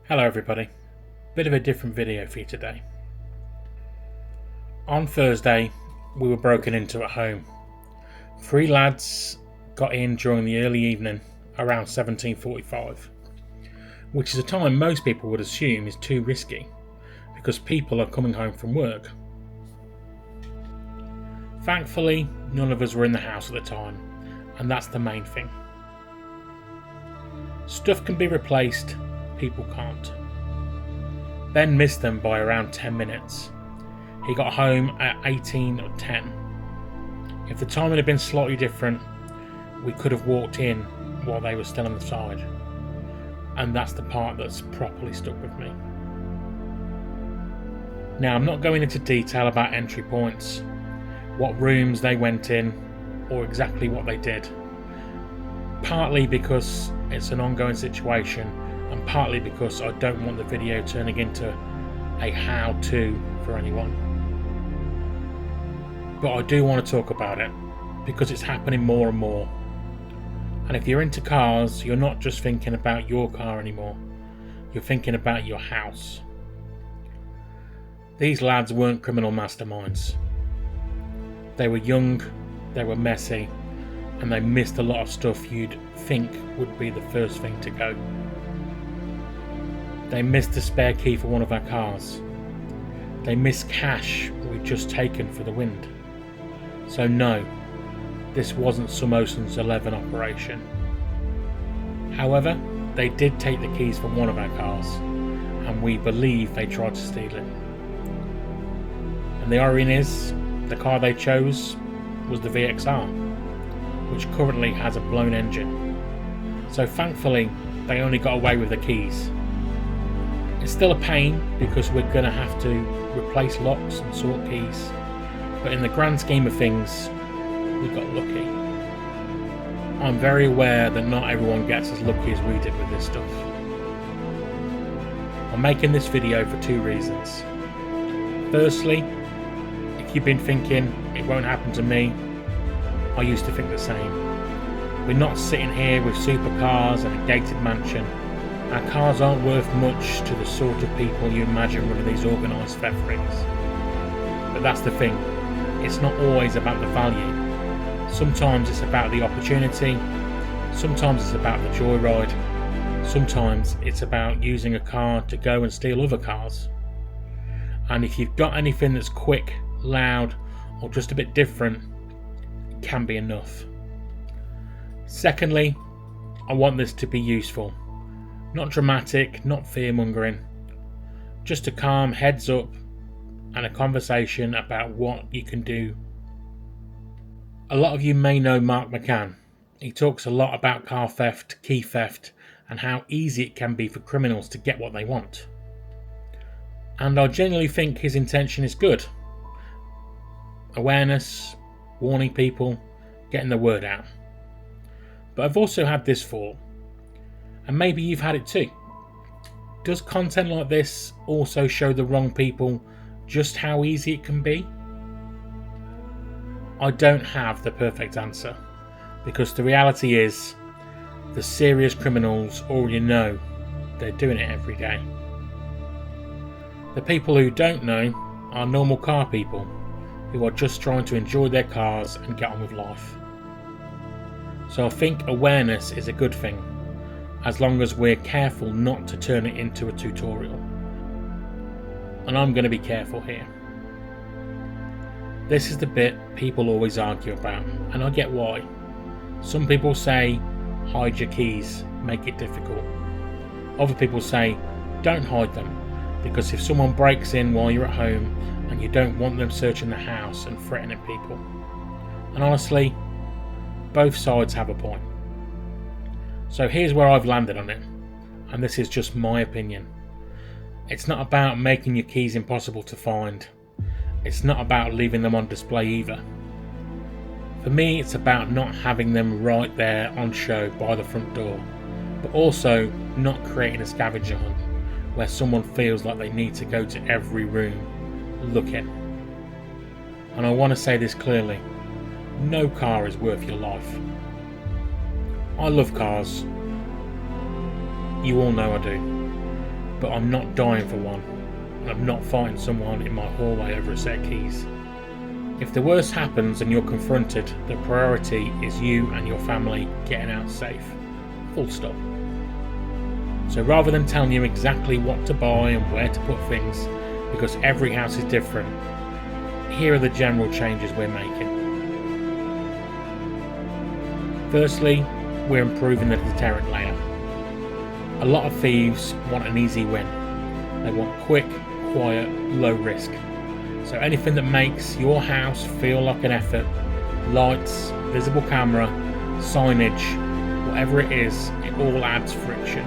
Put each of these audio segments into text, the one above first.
Hello everybody, bit of a different video for you today. On Thursday we were broken into at home. 3 lads got in during the early evening around 17:45, which is a time most people would assume is too risky because people are coming home from work. Thankfully none of us were in the house at the time, and that's the main thing. Stuff can be replaced, people can't. Ben missed them by around 10 minutes. He got home at 18:10. If the timing had been slightly different, we could have walked in while they were still on the side. And that's the part that's properly stuck with me. Now, I'm not going into detail about entry points, what rooms they went in, or exactly what they did. Partly because it's an ongoing situation, and partly because I don't want the video turning into a how-to for anyone. But I do want to talk about it, because it's happening more and more. And if you're into cars, you're not just thinking about your car anymore, you're thinking about your house. These lads weren't criminal masterminds. They were young, they were messy, and they missed a lot of stuff you'd think would be the first thing to go. They missed the spare key for one of our cars. They missed cash we'd just taken for the wind. So no, this wasn't some Ocean's 11 operation. However, they did take the keys from one of our cars, and we believe they tried to steal it. And the irony is, the car they chose was the VXR, which currently has a blown engine. So thankfully, they only got away with the keys. It's still a pain because we're going to have to replace locks and sort keys, but in the grand scheme of things, we got lucky. I'm very aware that not everyone gets as lucky as we did with this stuff. I'm making this video for 2 reasons. Firstly, if you've been thinking it won't happen to me, I used to think the same. We're not sitting here with supercars and a gated mansion. Our cars aren't worth much to the sort of people you imagine running these organised theft rings. But that's the thing, it's not always about the value. Sometimes it's about the opportunity, sometimes it's about the joyride, sometimes it's about using a car to go and steal other cars. And if you've got anything that's quick, loud, or just a bit different, it can be enough. Secondly, I want this to be useful. Not dramatic, not fear-mongering. Just a calm heads up and a conversation about what you can do. A lot of you may know Mark McCann. He talks a lot about car theft, key theft, and how easy it can be for criminals to get what they want. And I genuinely think his intention is good. Awareness, warning people, getting the word out. But I've also had this thought, and maybe you've had it too. Does content like this also show the wrong people just how easy it can be? I don't have the perfect answer, because the reality is, the serious criminals already know they're doing it every day. The people who don't know are normal car people who are just trying to enjoy their cars and get on with life. So I think awareness is a good thing, as long as we're careful not to turn it into a tutorial. And I'm going to be careful here. This is the bit people always argue about, and I get why. Some people say, hide your keys, make it difficult. Other people say, don't hide them, because if someone breaks in while you're at home and you don't want them searching the house and threatening people. And honestly, both sides have a point. So here's where I've landed on it, and this is just my opinion. It's not about making your keys impossible to find. It's not about leaving them on display either. For me, it's about not having them right there on show by the front door, but also not creating a scavenger hunt where someone feels like they need to go to every room looking. And I want to say this clearly, no car is worth your life. I love cars. You all know I do. but I'm not dying for one, and I'm not fighting someone in my hallway over a set of keys. If the worst happens and you're confronted, the priority is you and your family getting out safe. Full stop. So rather than telling you exactly what to buy and where to put things, because every house is different, here are the general changes we're making. Firstly, we're improving the deterrent layer. A lot of thieves want an easy win. They want quick, quiet, low risk. So anything that makes your house feel like an effort, lights, visible camera, signage, whatever it is, it all adds friction.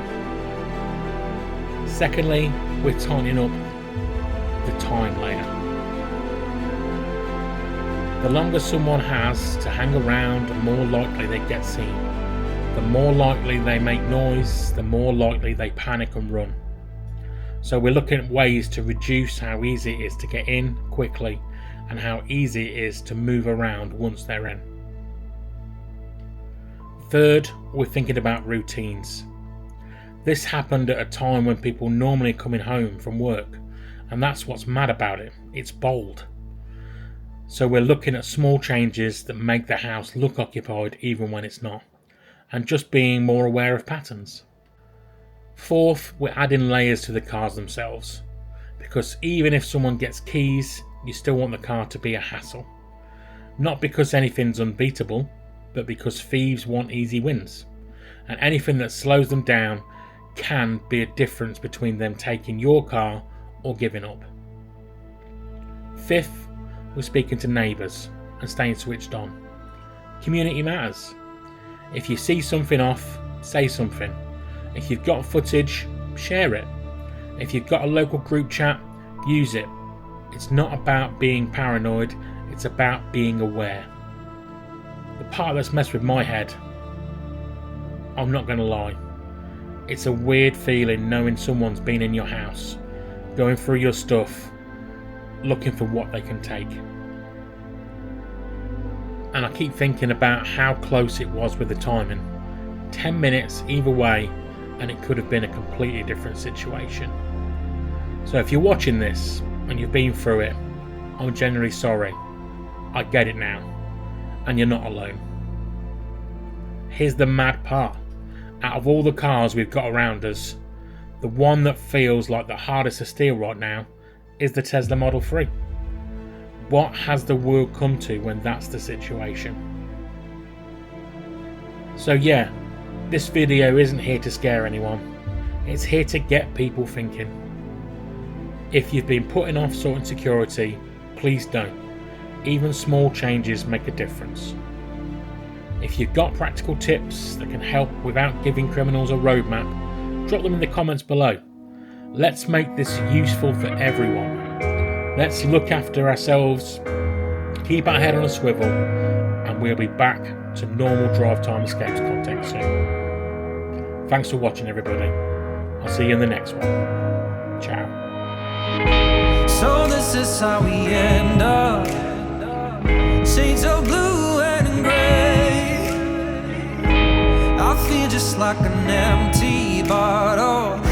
Secondly, we're tightening up the time layer. The longer someone has to hang around, the more likely they get seen. The more likely they make noise, the more likely they panic and run. So we're looking at ways to reduce how easy it is to get in quickly and how easy it is to move around once they're in. Third, we're thinking about routines. This happened at a time when people normally are coming home from work, and that's what's mad about it. It's bold. So we're looking at small changes that make the house look occupied even when it's not, and just being more aware of patterns. Fourth, we're adding layers to the cars themselves, because even if someone gets keys, you still want the car to be a hassle. Not because anything's unbeatable, but because thieves want easy wins, and anything that slows them down can be a difference between them taking your car or giving up. Fifth, we're speaking to neighbours and staying switched on. Community matters. If you see something off, say something. If you've got footage, share it. If you've got a local group chat, use it. It's not about being paranoid, it's about being aware. The part that's messed with my head, I'm not going to lie, it's a weird feeling knowing someone's been in your house, going through your stuff, looking for what they can take. And I keep thinking about how close it was with the timing. 10 minutes either way, and it could have been a completely different situation. So if you're watching this and you've been through it, I'm genuinely sorry. I get it now, and you're not alone. Here's the mad part. Out of all the cars we've got around us, the one that feels like the hardest to steal right now is the Tesla Model 3. What has the world come to when that's the situation? So yeah, this video isn't here to scare anyone. It's here to get people thinking. If you've been putting off sorting security, please don't. Even small changes make a difference. If you've got practical tips that can help without giving criminals a roadmap, drop them in the comments below. Let's make this useful for everyone. Let's look after ourselves, keep our head on a swivel, and we'll be back to normal drive time escapes content soon. Thanks for watching, everybody. I'll see you in the next one. Ciao. So this is how we end up. Shades of blue and gray. I feel just like an empty bottle.